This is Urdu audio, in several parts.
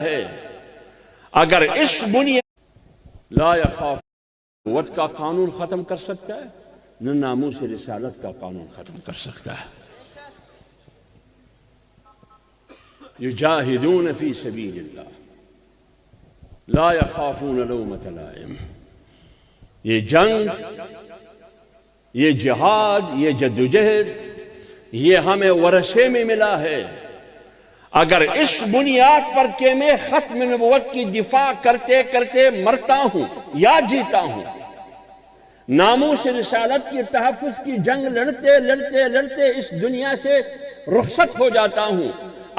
ہے اگر اس بنیاد لا یخاف نبوت کا قانون ختم کر سکتا ہے نہ ناموس رسالت کا قانون ختم کر سکتا ہے۔ یجاہدون فی سبیل اللہ لا یخافون لومۃ لائم۔ یہ جنگ، یہ جہاد، یہ جدوجہد، یہ ہمیں ورثے میں ملا ہے۔ اگر اس بنیاد پر کہ میں ختم نبوت کی دفاع کرتے کرتے مرتا ہوں یا جیتا ہوں، ناموس رسالت کی تحفظ کی جنگ لڑتے لڑتے لڑتے اس دنیا سے رخصت ہو جاتا ہوں،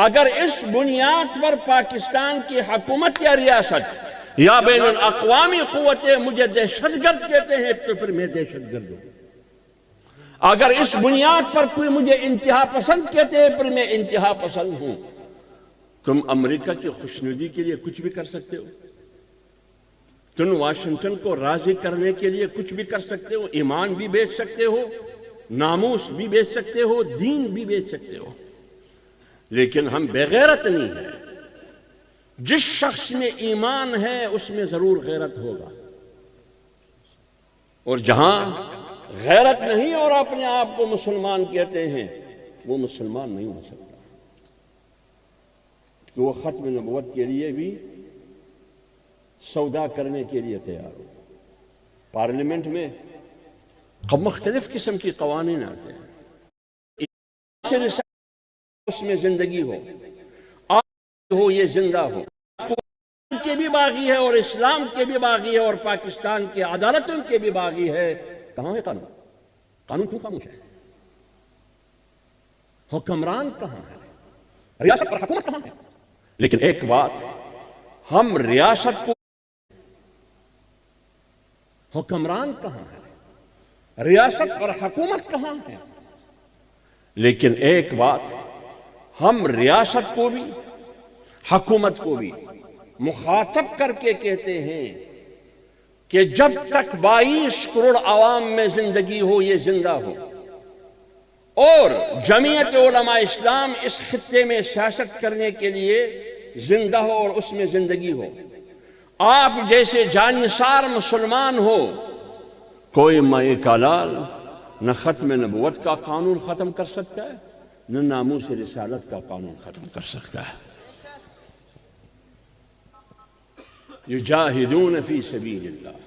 اگر اس بنیاد پر پاکستان کی حکومت یا ریاست یا بین الاقوامی قوتیں مجھے دہشت گرد کہتے ہیں تو پھر میں دہشت گرد ہوں۔ اگر اس بنیاد پر کوئی مجھے انتہا پسند کہتے ہیں پھر میں انتہا پسند ہوں۔ تم امریکہ کی خوشنودی کے لیے کچھ بھی کر سکتے ہو، تم واشنگٹن کو راضی کرنے کے لیے کچھ بھی کر سکتے ہو، ایمان بھی بیچ سکتے ہو، ناموس بھی بیچ سکتے ہو، دین بھی بیچ سکتے ہو، لیکن ہم بے غیرت نہیں ہیں۔ جس شخص میں ایمان ہے اس میں ضرور غیرت ہوگا، اور جہاں غیرت نہیں اور اپنے آپ کو مسلمان کہتے ہیں وہ مسلمان نہیں ہو سکتا، کہ وہ ختم نبوت کے لیے بھی سودا کرنے کے لیے تیار ہو۔ پارلیمنٹ میں مختلف قسم کی قوانین آتے ہیں، اس میں زندگی ہو، آپ ہو یہ زندہ ہو، کے بھی باغی ہے اور اسلام کے بھی باغی ہے اور پاکستان کی عدالتوں کے بھی باغی ہے۔ کہاں ہے قانون؟ قانون کیوں خاموش ہے؟ حکمران کہاں ہے؟ ریاست پر حکومت کہاں ہے؟ لیکن ایک بات، ہم ریاست کو، حکمران کہاں ہے؟ ریاست اور حکومت کہاں ہے؟ لیکن ایک بات، ہم ریاست کو بھی حکومت کو بھی مخاطب کر کے کہتے ہیں کہ جب تک 22 کروڑ عوام میں زندگی ہو یہ زندہ ہو، اور جمعیت علماء اسلام اس خطے میں سیاست کرنے کے لیے زندہ ہو اور اس میں زندگی ہو، آپ جیسے جانثار مسلمان ہو، کوئی مائی کالال نہ ختم نبوت کا قانون ختم کر سکتا ہے نہ ناموس رسالت کا قانون ختم کر سکتا ہے۔ یجاہدون فی سبیل اللہ۔